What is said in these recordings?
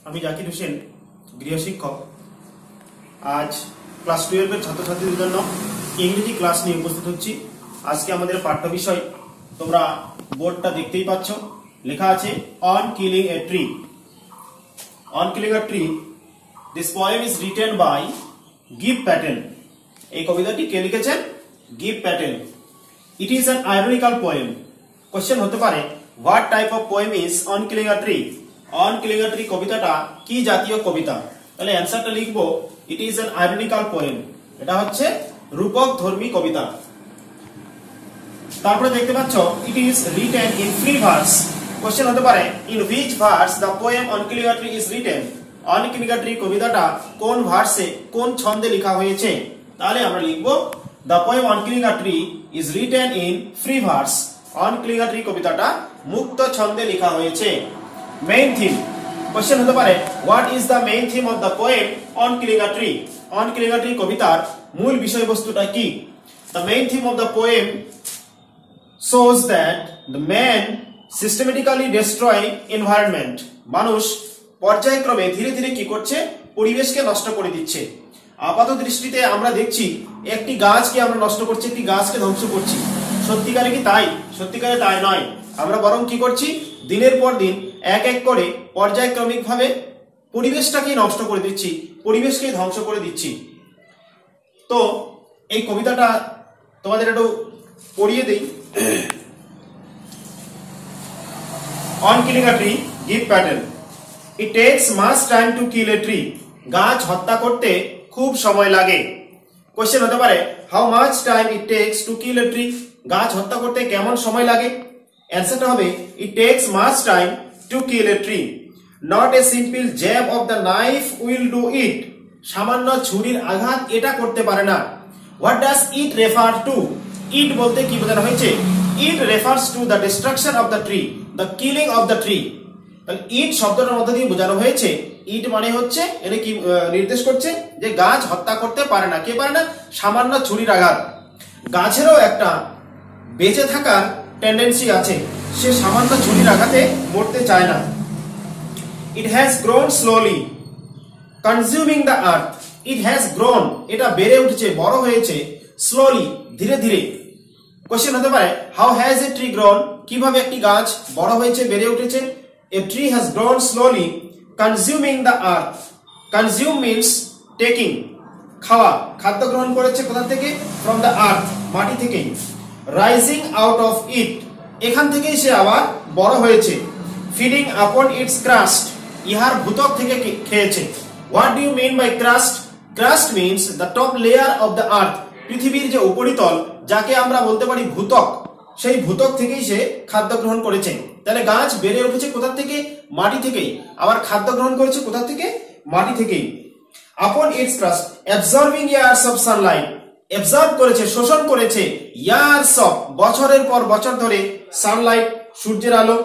আমি জাকির হোসেন, গৃহশিক্ষক। আজ ক্লাস 12 এর ছাত্রছাত্রীদের জন্য ইংরেজি ক্লাস নিয়ে উপস্থিত হচ্ছি। আজকে আমাদের পাঠ্য বিষয়, তোমরা বোর্ডটা দেখতেই পাচ্ছ, লেখা আছে on killing a tree. On killing a tree, this poem is written by Gieve Patel. এই কবিতাটি কে লিখেছেন? Gieve Patel. It is an ironical poem. Question হতে পারে, what type of poem is on killing a tree? On killing a tree কবিতাটা কি জাতীয় কবিতা? তাহলে অ্যান্সারটা লিখবো, it is an ironical poem. এটা হচ্ছে রূপক ধর্মী কবিতা। তারপরে দেখতে পাচ্ছ, it is written in free verse. Question হতে পারে, in which verse the poem on killing a tree is written? On killing a tree কবিতাটা কোন ভার্সে, কোন ছন্দে লেখা হয়েছে? তাহলে আমরা লিখবো, the poem on killing a tree is written in free verse. On killing a tree কবিতাটা মুক্ত ছন্দে লেখা হয়েছে। Main theme. কোশ্চেন হতে পারে, what is the main theme of the poem on killing a tree? On killing a tree কবিতার মূল বিষয়বস্তুটা কি? The main theme of the poem shows that the man systematically destroying environment. মানুষ পর্যায়ক্রমে ধীরে ধীরে কি করছে? পরিবেশকে নষ্ট করে দিচ্ছে। আপাত দৃষ্টিতে আমরা দেখছি একটি গাছকে আমরা নষ্ট করছি, একটি গাছকে ধ্বংস করছি। সত্যিকারে কি তাই? সত্যিকারে তাই নয়। আমরা বরং কি করছি? দিনের পর দিন এক এক করে পর্যায়ক্রমিকভাবে পরিবেশটাকে নষ্ট করে দিচ্ছি, পরিবেশকে ধ্বংস করে দিচ্ছি। তো এই কবিতাটা তোমাদের একটু পড়িয়ে দেই। On killing a tree, give pattern. It takes much time to kill a tree. গাছ হত্যা করতে খুব সময় লাগে। কোশ্চেন হতে পারে, how much time it takes to kill a tree? গাছ হত্যা করতে কেমন সময় লাগে? অ্যানসারটা হবে, it takes much time to kill a tree. Not a simple jab of the knife will do it. সামান্য ছুরির আঘাত এটা করতে পারে না। What does it refer to? It বলতে কি বোঝানো হয়েছে? It refers to the destruction of the tree, the killing of the tree. তাহলে ইট শব্দটার মধ্যে দিয়ে বোঝানো হয়েছে, ইট মানে হচ্ছে, এটা কি নির্দেশ করছে? যে গাছ হত্যা করতে পারে না। কে পারে না? সামান্য ছুরির আঘাত। গাছেরও একটা বেঁচে থাকার টেন্ডেন্সি আছে, সে সামান্য ছুরির আঘাতে মরতে চায় না। It has grown slowly, consuming the earth. It has grown, এটা বেড়ে উঠেছে, বড় হয়েছে, slowly, ধীরে ধীরে। কোশ্চেন হতে পারে, how has a tree grown? কিভাবে একটি গাছ বড় হয়েছে, বেড়ে উঠেছে? A tree has grown slowly, consuming the earth. Consume means taking, খাওয়া, খাদ্য গ্রহণ করেছে কোথা থেকে? ফ্রম দ্য আর্থ, মাটি থেকে। রাইজিং আউট অফ ইট, এখান থেকেই সে আবার বড় হয়েছে। ফিডিং আপন ইটস ক্রাস্ট, ইহার ভূত্বক থেকে খেয়েছে। What do you mean by crust? Crust means the top layer of the earth. পৃথিবীর যে উপরিতল, যাকে আমরা বলতে পারি ভূত্বক, সেই ভূত্বক থেকেই সে খাদ্য গ্রহণ করেছে। তাহলে গাছ বেড়ে উঠেছে কোথা থেকে? মাটি থেকেই। আবার খাদ্য গ্রহণ করেছে কোথা থেকে? মাটি থেকেই। আপন it's crust, absorbing years of Sunlight. Absorb করেছে, শোষণ করেছে, ইয়ার্স অফ, বছরের পর বছর ধরে, সানলাইট, সূর্যের আলো,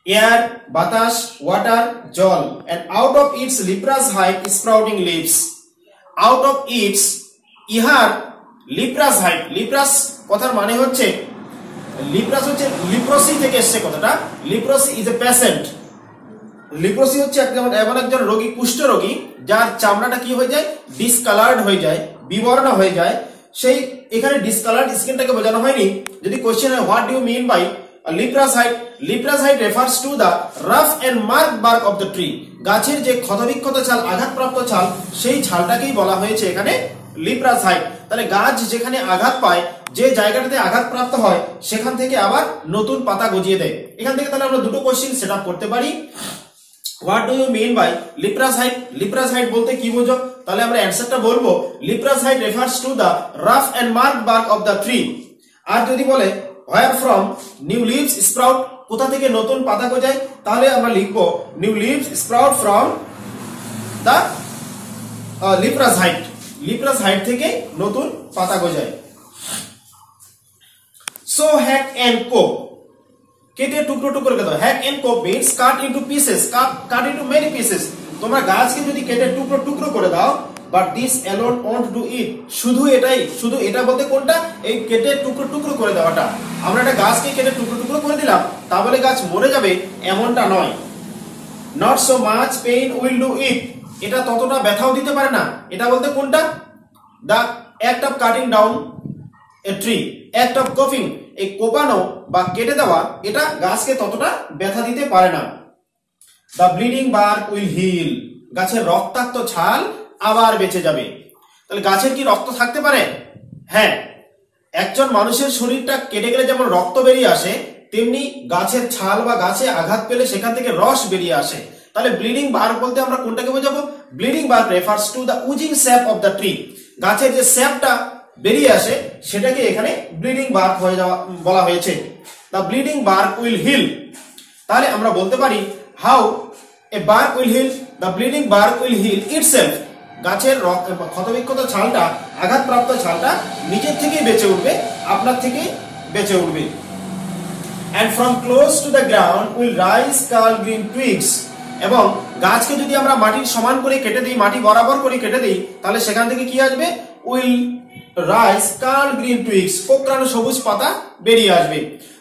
এয়ার, বাতাস, ওয়াটার, জল, and out of its leprous hide sprouting leaves. Out of its, ইহার লিপ্রাস হাইট। লিপ্রাস কথার মানে হচ্ছে, লিপ্রাস হচ্ছে লিপ্রোসি থেকে এসছে কথাটা। লিপ্রোসি ইজ এ পেশেন্ট। লিপ্রোসি হচ্ছে এমন একজন রোগী, কুষ্ঠ রোগী, যার চামড়াটা কি হয়ে যায়? ডিসকালার্ড হয়ে যায়, বিবর্ণ হয়ে যায়। সেই এখানে ডিসকালার্ড স্কিনটাকে বোঝানো হয়নি। যদি কোশ্চেন হয়, what do you mean by leprous hide? Leprous hide refers to the rough and marked bark of the tree. গাছের যে ক্ষতবিক্ষত ছাল, আঘাতপ্রাপ্ত ছাল, সেই ছালটাকেই বলা হয়েছে এখানে লিপ্রাস হাইট। তাহলে গাছ যেখানে আঘাত পায়, যে জায়গাটাতে আঘাত প্রাপ্ত হয়, সেখান থেকে আবার নতুন পাতা গজিয়ে দেয়। এখান থেকে তাহলে আমরা দুটো কোশ্চেন সেট আপ করতে পারি। What do you mean by leprous hide? Leprous hide বলতে কি বোঝো? তাহলে আমরা অ্যানসারটা বলবো, leprous hide refers to the rough and marked bark of the tree. আর যদি বলে, where from new leaves sprout, কোথা থেকে নতুন পাতা গজায়? তাহলে আমরা লিখবো, new leaves sprout from the leprous hide. Leprous hide থেকে নতুন পাতা গজায়। সো হ্যাক এন্ড কোপ, কেটে টুকরো টুকরো করে দাও। হ্যাক এন্ড কোপ মিন্স কাট ইনটু পিসেস, কাট ইনটু মেনি পিসেস। তোমরা গাছকে যদি কেটে টুকরো টুকরো করে দাও, but this alone won't do it. শুধু এটাই, শুধু এটা বলতে কোনটা? এই কেটে টুকরো টুকরো করে দেওয়াটা। আমরা একটা গাছকে কেটে টুকরো টুকরো করে দিলাম, তা বলে গাছ মরে যাবে এমনটা নয়। Not so much pain will do it, এটা ততটা ব্যথাও দিতে পারে না। এটা বলতে কোনটা? The act of cutting down a tree, act of chopping, এই কোপানো বা কেটে দেওয়া এটা গাছকে ততটা ব্যথা দিতে পারে না। The bleeding bark will heal, গাছের রক্তাক্ত ছাল আবার বেঁচে যাবে। তাহলে গাছের কি রক্ত থাকতে পারে? হ্যাঁ, একজন মানুষের শরীরটা কেটে গেলে যেমন রক্ত বেরিয়ে আসে, তেমনি গাছের ছাল বা গাছে আঘাত পেলে সেখান থেকে রস বেরিয়ে আসে। তাহলে ব্লিডিং বার্ক বলতে আমরা কোনটাকে বোঝাবো? Bleeding bark refers to the oozing sap of the tree, গাছের যে স্যাপটা বেরিয়ে আসে সেটাকে এখানে ব্লিডিং বার্ক হয়ে যাওয়া বলা হয়েছে। The bleeding bark will heal, তাহলে আমরা বলতে পারি how a bark will heal, the bleeding bark will heal itself, গাছের ক্ষতবিক্ষত ছালটা, আঘাতপ্রাপ্ত ছালটা নিজের থেকেই বেঁচে উঠবে, আপনার থেকেই বেঁচে উঠবে। And from close to the ground will rise tall green twigs, এবং গাছকে যদি আমরা মাটির সমান করে কেটে দিই, মাটি বরাবর করে কেটে দিই, তাহলে সেখান থেকে কি আসবে? Will rise tall green twigs, কোঁকড়ানো সবুজ পাতা বেরিয়ে আসবে।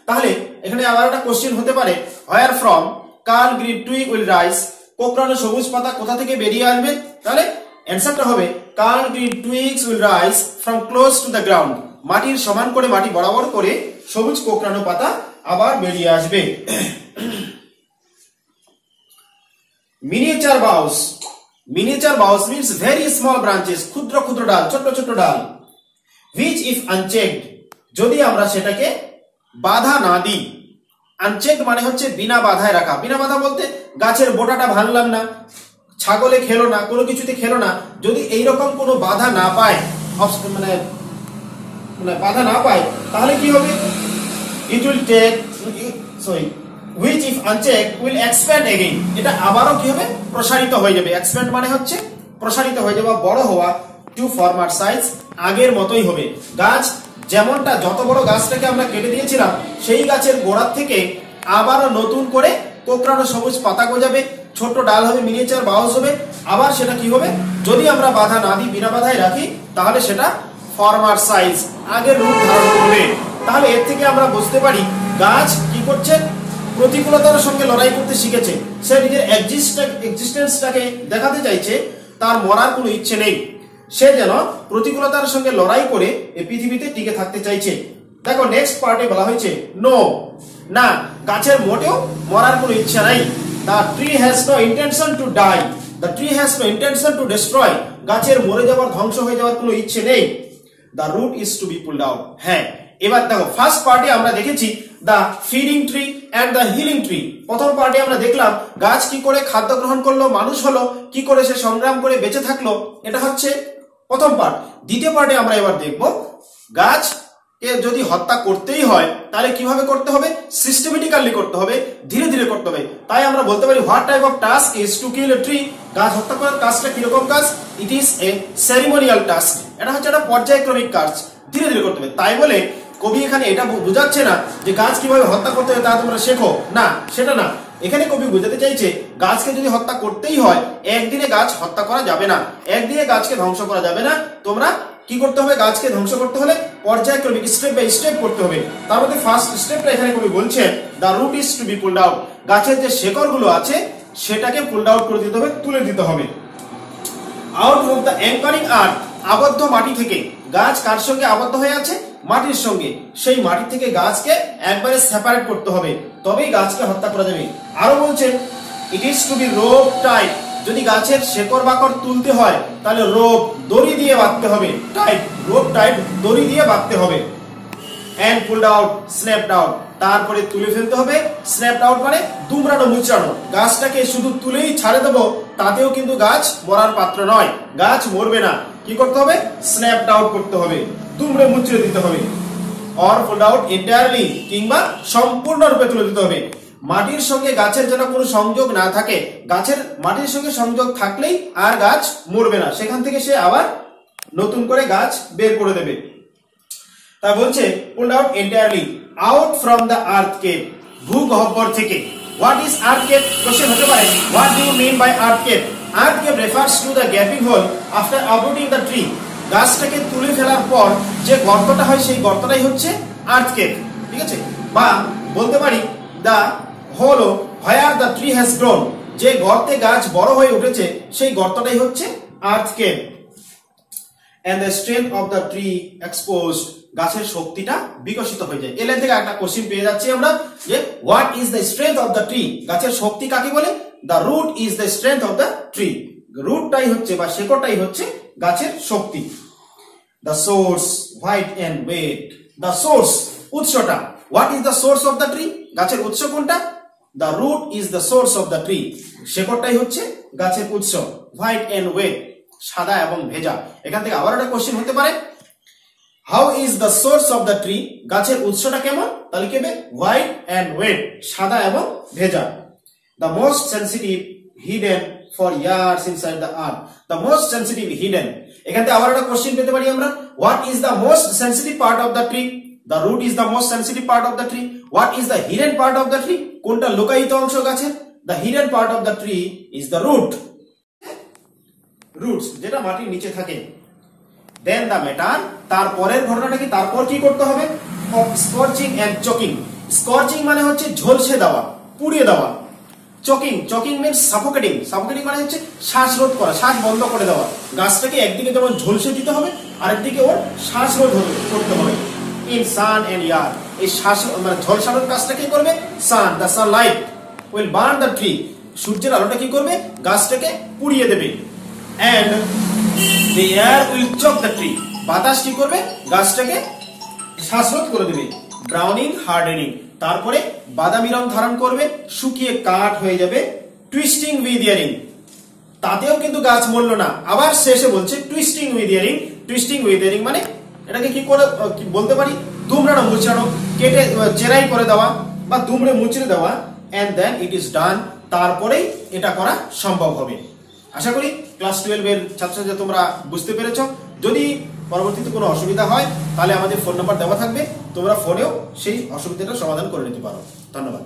তাহলে এখানে আবার একটা কোশ্চেন হতে পারে, where from tall green twig will rise, কোঁকড়ানো সবুজ পাতা কোথা থেকে বেরিয়ে আসবে? তাহলে অ্যানসারটা হবে tall green twigs will rise from close to the ground, মাটির সমান করে, মাটি বরাবর করে সবুজ কোঁকড়ানো পাতা আবার বেরিয়ে আসবে। Miniature বাউস, miniature বাউস means very small branches, ক্ষুদ্র ক্ষুদ্র ডাল, ছোট ছোট ডাল। which if unchecked, যদি আমরা সেটাকে বাধা না দিই, আনচেকড মানে হচ্ছে বিনা বাধায় রাখা। বিনা বাধা বলতে গাছের বোটাটা ভাঙলাম না, ছাগলে খেলো না, কোনো কিছুতে খেলো না, যদি এইরকম কোনো বাধা না পায়, মানে বাধা না পায়, তাহলে কি হবে? it will take which if unchecked will expand again, এটা আবারও কি হবে? প্রসারিত হয়ে যাবে। expand মানে হচ্ছে প্রসারিত হয়ে যাওয়া, বড় হওয়া, to former size, আগের মতোই হবে। গাছ যেমনটা, যত বড় গাছটাকে আমরা কেটে দিয়েছিলাম, সেই গাছের গোড়ার থেকে আবারও নতুন করে কোঁকড়ানো সবুজ পাতা গজাবে, ছোট ডাল হবে, মিনিয়েচার বাউস হবে। আবার সেটা কি হবে? যদি আমরা বাধা না দিই, বিনা বাধায় রাখি, তাহলে সেটা ফরমার সাইজ, আগের রূপ ধারণ করবে। তাহলে এর থেকে আমরা বুঝতে পারি গাছ কি করছে? প্রতিকূলতার সঙ্গে লড়াই করতে শিখেছে। সে নিজের এক্সিস্টেন্সটাকে দেখাতে চাইছে, তার মরার কোনো ইচ্ছে নেই, সে যেন প্রতিকূলতার সঙ্গে লড়াই করে এই পৃথিবীতে টিকে থাকতে চাইছে। দেখো নেক্সট পার্টে বলা হয়েছে নো, না, গাছের মোটেও মরার কোনো ইচ্ছা নাই। The tree has no intention to die, the tree has no intention to destroy, গাছের মরে যাওয়ার, ধ্বংস হয়ে যাওয়ার কোনো ইচ্ছে নেই। The root is to be pulled out. হ্যাঁ, এবার দেখো ফার্স্ট পার্টে আমরা দেখেছি the feeding tree and the healing tree. প্রথম পার্টে আমরা দেখলাম গাছ কি করে খাদ্য গ্রহণ করলো, মানুষ হলো, কি করে সে সংগ্রাম করে বেঁচে থাকলো, এটা হচ্ছে প্রথম পার্ট। দ্বিতীয় পার্টে আমরা এবার দেখব গাছকে যদি হত্যা করতেই হয় তাহলে কিভাবে করতে হবে? সিস্টেমেটিক্যালি করতে হবে, ধীরে ধীরে করতে হবে। তাই আমরা বলতে পারি what type of task is to kill a tree, গাছ হত্যা করার কাজটা কিরকম কাজ? It is a ceremonial task, এটা হচ্ছে একটা পর্যায়ক্রমিক কাজ, ধীরে ধীরে করতে হবে। তাই বলে কবি এখানে এটা বোঝাচ্ছে না যে গাছ কিভাবে হত্যা করতে হবে তা তোমরা শেখো, না, সেটা না। এখানে কবি বোঝাতে চাইছে গাছকে যদি হত্যা করতেই হয়, একদিনে গাছ হত্যা করা যাবে না, একদিনে গাছকে ধ্বংস করা যাবে না। তোমরা কি করতে হবে? গাছকে ধ্বংস করতে হলে পর্যায়ক্রমিক, স্টেপ বাই স্টেপ করতে হবে। তার মধ্যে ফার্স্ট স্টেপটা এখানে কবি বলছে the root is to be pulled out, গাছের যে শেকড়গুলো আছে সেটাকে পুলড আউট করে দিতে হবে, তুলে দিতে হবে। আউট অফ দ্য অ্যাঙ্কারিং আর্থ, আবদ্ধ মাটি থেকে। গাছ কার সঙ্গে আবদ্ধ হয়ে আছে? মাটির সঙ্গে। সেই মাটি থেকে গাছকে একবারে সেপারেট করতে হবে, তবেই গাছকে হত্যা করা যাবে। আরো বলছেন it is to be rope tight, যদি গাছের শেকড় বাকড় তুলতে হয় তাহলে রোপ, দড়ি দিয়ে বাঁধতে হবে, টাইট, রোপ টাইট, দড়ি দিয়ে বাঁধতে হবে। And pulled out, snapped out, তারপরে তুলে ফেলতে হবে। স্ন্যাপড আউট মানে দুমড়ানো মুচড়ানো। গাছটাকে শুধু তুলেই ছাড়ে দেবো তাতেও কিন্তু গাছ মরার পাত্র নয়, গাছ মরবে না। কি করতে হবে? স্ন্যাপড আউট করতে হবে, দুমড়ে মুচড়ে দিতে হবে। অর পুলড আউট এন্টায়ারলি, কিংবা সম্পূর্ণরূপে তুলে দিতে হবে। মাটির সঙ্গে গাছের যেন কোনো সংযোগ না থাকে, গাছের মাটির সঙ্গে সংযোগ থাকলেই আর গাছ মরবে না, সেখান থেকে সে আবার নতুন করে গাছ বের করে দেবে। তা বলছে pulled out entirely, out from the earth cave, ভূগহ্বর থেকে। What is earth cave? Question হতে পারে what do you mean by earth cave? Earth cave refers to the gaping hole after uprooting the tree, গাছটাকে তুলে ফেলার পর যে গর্তটা হয় সেই গর্তটাই হচ্ছে আর্থ কেপ, ঠিক আছে? বা বলতে পারি the hole where the tree has grown, যে গর্তে গাছ বড় হয়ে উঠেছে সেই গর্তটাই হচ্ছে earth cave. and the strength of the tree exposed, গাছের শক্তিটা বিকশিত হয়ে যায়। এর থেকে একটা কোশ্চেন পেয়ে যাচ্ছি আমরা যে what is the strength of the tree, গাছের শক্তি কাকে বলে? the root is the strength of the tree, রুটটাই হচ্ছে বা শেকড়টাই হচ্ছে গাছের শক্তি। the source, height and weight, the source, উৎসটা, what is the source of the tree, গাছের উৎস কোনটা? the root is the source of the tree, শেকড়টাই হচ্ছে গাছের উৎস। height and weight, সাদা এবং ভেজা। এখান থেকে আবার একটা কোশ্চেন হতে পারে how is the source of the tree, গাছের উৎসটা কেমন? তাহলে কি হবে? হোয়াইট এন্ড ওয়েট, সাদা এবং ভেজা। The most sensitive hidden for years inside the earth, the most sensitive hidden. এখান থেকে আবার একটা কোশ্চেন পেতে পারি আমরা what is the most sensitive part of the tree, the root is the most sensitive part of the tree. What is the hidden part of the tree, কোনটা লুকায়িত অংশ গাছের? The hidden part of the tree is the root, roots যেটা মাটির নিচে থাকে। দেন the matter, তারপরের ঘটনাটা কি? তারপর কি করতে হবে? Scorching and চকিং। স্কর্চিং মানে হচ্ছে ঝলসে দেওয়া, পুড়িয়ে দেওয়া। চকিং, চকিং মিন্স সাফোকেটিং, সাফোকেটিং মানে হচ্ছে শ্বাসরোধ করা, শ্বাস বন্ধ করে দেওয়া। গাছটাকে একদিকে যেমন ঝলসে দিতে হবে আরেকদিকে ওর শ্বাসরোধ করতে হবে। ইন সান এন্ড এয়ার, এই শ্বাস মানে ঝলসানোর কাজটা কি করবে? Sun, the sunlight will burn the tree, সূর্যের আলোটা কি করবে? গাছটাকে পুড়িয়ে দেবে। and the air will choke the tree, বাতাস কি করবে? গাছটাকে শ্বাসরোধ করে দেবে। ব্রাউনিং, হার্ডেনিং, তারপরে বাদামি রং ধারণ করবে, শুকিয়ে কাঠ হয়ে যাবে। টুইস্টিং উইথ ইয়ারিং, তাতেও কিন্তু গাছ মরল না, আবার শেষে বলছে twisting with earring. Twisting with earring মানে এটাকে কি করে বলতে পারি? দুমড়ানো মুচড়ানো, কেটে চেরাই করে দেওয়া বা দুমড়ে মুচড়ে দেওয়া। and then it is done, তারপরেই এটা করা সম্ভব হবে। আশা করি ক্লাস 12 এর ছাত্রছাত্রীরা তোমরা বুঝতে পেরেছো। যদি পরবর্তীতে কোনো অসুবিধা হয় তাহলে আমাদের ফোন নাম্বার দেওয়া থাকবে, তোমরা ফোনেও সেই অসুবিধাটা সমাধান করে নিতে পারো। ধন্যবাদ।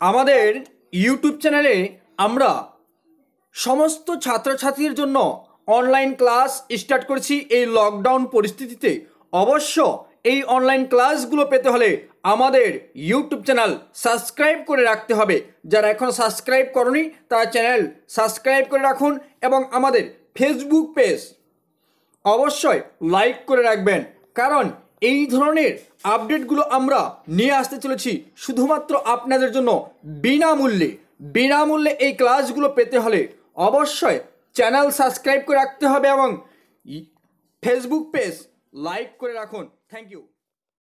আমাদের ইউটিউব চ্যানেলে আমরা সমস্ত ছাত্রছাত্রীর জন্য অনলাইন ক্লাস স্টার্ট করেছি এই লকডাউন পরিস্থিতিতে। অবশ্য এই অনলাইন ক্লাসগুলো পেতে হলে আমাদের ইউটিউব চ্যানেল সাবস্ক্রাইব করে রাখতে হবে। যারা এখন সাবস্ক্রাইব করনি তারা চ্যানেল সাবস্ক্রাইব করে রাখুন এবং আমাদের ফেসবুক পেজ অবশ্যই লাইক করে রাখবেন, কারণ এই ধরনের আপডেটগুলো আমরা নিয়ে আসতে চলেছি শুধুমাত্র আপনাদের জন্য বিনামূল্যে। বিনামূল্যে এই ক্লাসগুলো পেতে হলে অবশ্যই চ্যানেল সাবস্ক্রাইব করে রাখতে হবে এবং ফেসবুক পেজ লাইক করে রাখুন। Thank you.